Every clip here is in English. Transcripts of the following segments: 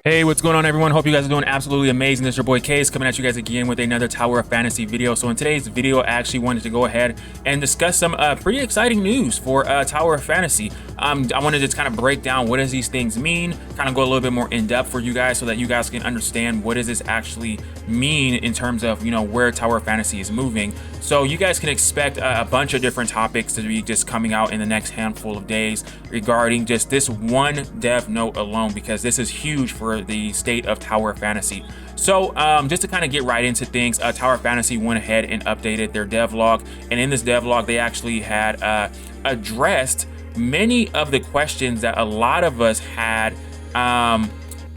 Hey, what's going on, everyone? Hope you guys are doing absolutely amazing. This is your boy Case coming at you guys again with another Tower of Fantasy video. So in today's video, I actually wanted to go ahead and discuss some pretty exciting news for Tower of Fantasy. I wanted to just kind of break down what does these things mean, kind of go a little bit more in depth for you guys so that you guys can understand what does this actually mean in terms of, where Tower of Fantasy is moving. So you guys can expect a bunch of different topics to be just coming out in the next handful of days regarding just this one dev note alone, because this is huge for the state of Tower of Fantasy. So just to kind of get right into things, Tower of Fantasy went ahead and updated their devlog, and in this devlog they actually had addressed many of the questions that a lot of us had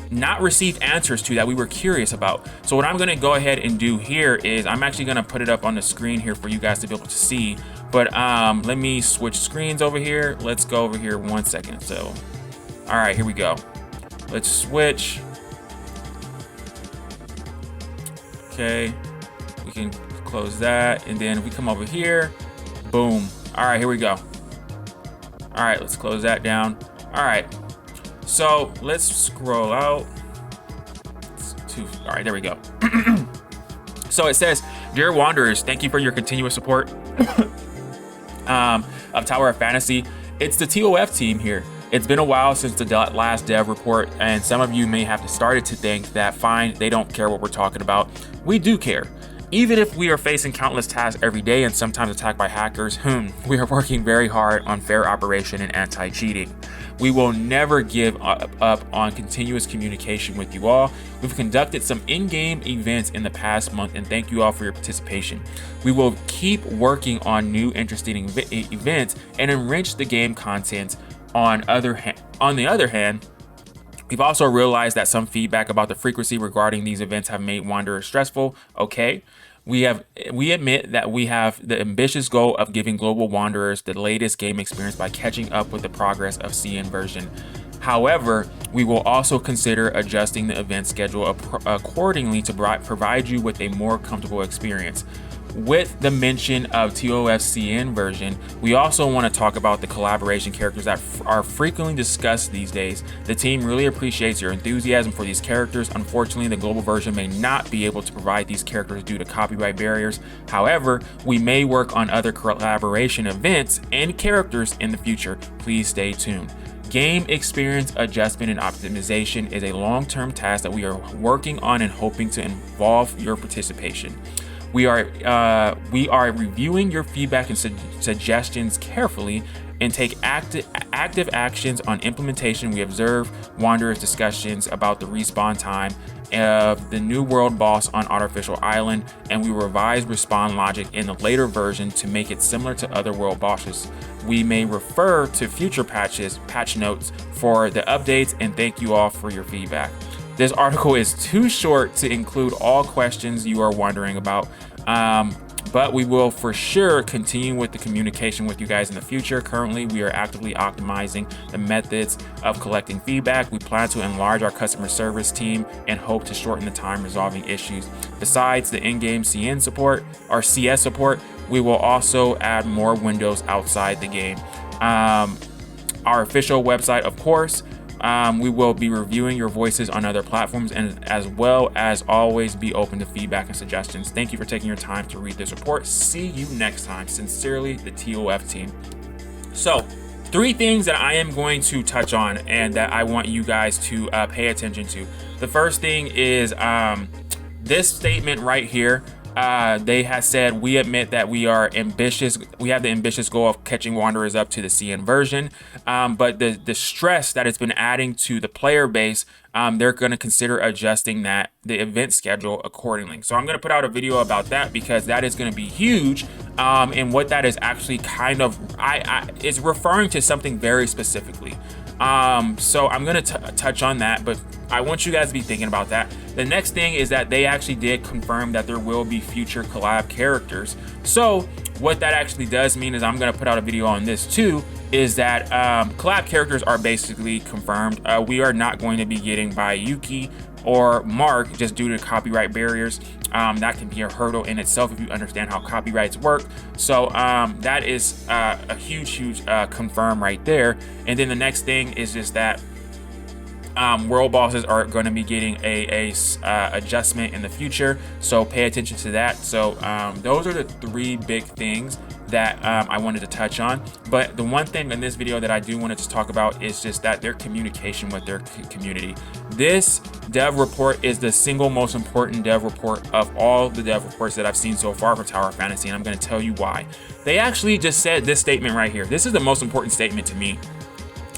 not received answers to, that we were curious about. So what I'm going to go ahead and do here is I'm actually going to put it up on the screen here for you guys to be able to see, but let me switch screens over here. Let's go over here 1 second. So all right, here we go. Let's switch. Okay, we can close that, and then if we come over here, boom. All right, here we go. All right, let's close that down. All right, so let's scroll out. All right, there we go. So it says, "Dear Wanderers, thank you for your continuous support of Tower of Fantasy. It's the TOF team here. It's been a while since the last dev report, and some of you may have started to think that fine, they don't care what we're talking about. We do care. Even if we are facing countless tasks every day and sometimes attacked by hackers, we are working very hard on fair operation and anti-cheating. We will never give up on continuous communication with you all. We've conducted some in-game events in the past month, and thank you all for your participation. We will keep working on new interesting events and enrich the game content. On the other hand, we've also realized that some feedback about the frequency regarding these events have made Wanderers stressful. Okay, we admit that we have the ambitious goal of giving global Wanderers the latest game experience by catching up with the progress of CN version. However, we will also consider adjusting the event schedule accordingly to provide you with a more comfortable experience. With the mention of TOFCN version, we also want to talk about the collaboration characters that are frequently discussed these days. The team really appreciates your enthusiasm for these characters. Unfortunately, the global version may not be able to provide these characters due to copyright barriers. However, we may work on other collaboration events and characters in the future. Please stay tuned. Game experience adjustment and optimization is a long-term task that we are working on and hoping to involve your participation. We are reviewing your feedback and suggestions carefully and take active actions on implementation. We observe Wanderers' discussions about the respawn time of the new world boss on Artificial Island, and we revise respawn logic in the later version to make it similar to other world bosses. We may refer to future patch notes for the updates, and thank you all for your feedback. This article is too short to include all questions you are wondering about, but we will for sure continue with the communication with you guys in the future. Currently, we are actively optimizing the methods of collecting feedback. We plan to enlarge our customer service team and hope to shorten the time resolving issues. Besides the in-game CN support or CS support, we will also add more windows outside the game. Our official website, of course. We will be reviewing your voices on other platforms, and as well as always be open to feedback and suggestions. Thank you for taking your time to read this report. See you next time. Sincerely, the TOF team." So 3 things that I am going to touch on and that I want you guys to pay attention to. The first thing is this statement right here. They have said, "We admit that we are ambitious. We have the ambitious goal of catching Wanderers up to the CN version, but the stress that it's been adding to the player base, they're going to consider adjusting the event schedule accordingly." So I'm going to put out a video about that, because that is going to be huge, and what that is actually kind of is referring to something very specifically. So I'm going to touch on that, but I want you guys to be thinking about that. The next thing is that they actually did confirm that there will be future collab characters. So what that actually does mean is, I'm going to put out a video on this too, is that collab characters are basically confirmed. We are not going to be getting Bayuki or Mark just due to copyright barriers. That can be a hurdle in itself if you understand how copyrights work. So that is a huge confirm right there. And then the next thing is just that World bosses are going to be getting a adjustment in the future, so pay attention to that. So those are the 3 big things that I wanted to touch on. But the one thing in this video that I do want to talk about is just that their communication with their community. This dev report is the single most important dev report of all the dev reports that I've seen so far for Tower of Fantasy, and I'm going to tell you why. They actually just said this statement right here. This is the most important statement to me.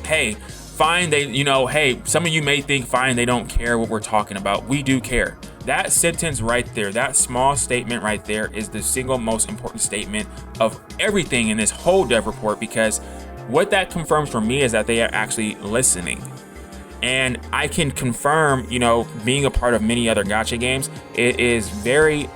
Hey, fine, hey, some of you may think, fine, they don't care what we're talking about. We do care. That sentence right there, that small statement right there is the single most important statement of everything in this whole dev report, because what that confirms for me is that they are actually listening. And I can confirm, being a part of many other gacha games, it is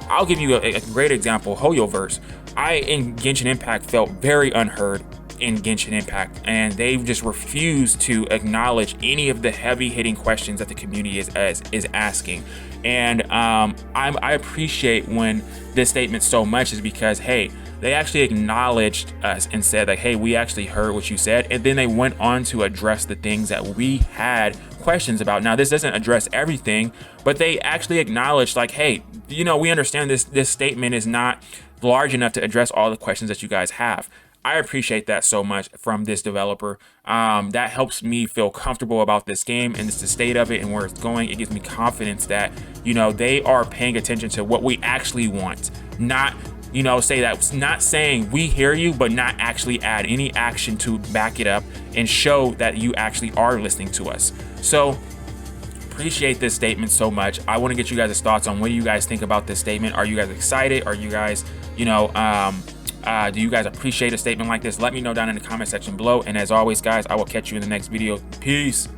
I'll give you a great example, Hoyoverse. I, in Genshin Impact, felt very unheard in Genshin Impact, and they've just refused to acknowledge any of the heavy hitting questions that the community is asking. And I appreciate when this statement so much, is because, hey, they actually acknowledged us and said like, hey, we actually heard what you said, and then they went on to address the things that we had questions about. Now, this doesn't address everything, but they actually acknowledged like, hey, we understand this statement is not large enough to address all the questions that you guys have. I appreciate that so much from this developer. That helps me feel comfortable about this game and it's the state of it and where it's going. It gives me confidence that, they are paying attention to what we actually want. Not, not saying we hear you, but not actually add any action to back it up and show that you actually are listening to us. So appreciate this statement so much. I want to get you guys' thoughts on what do you guys think about this statement. Are you guys excited? Are you guys, do you guys appreciate a statement like this? Let me know down in the comment section below. And as always, guys, I will catch you in the next video. Peace.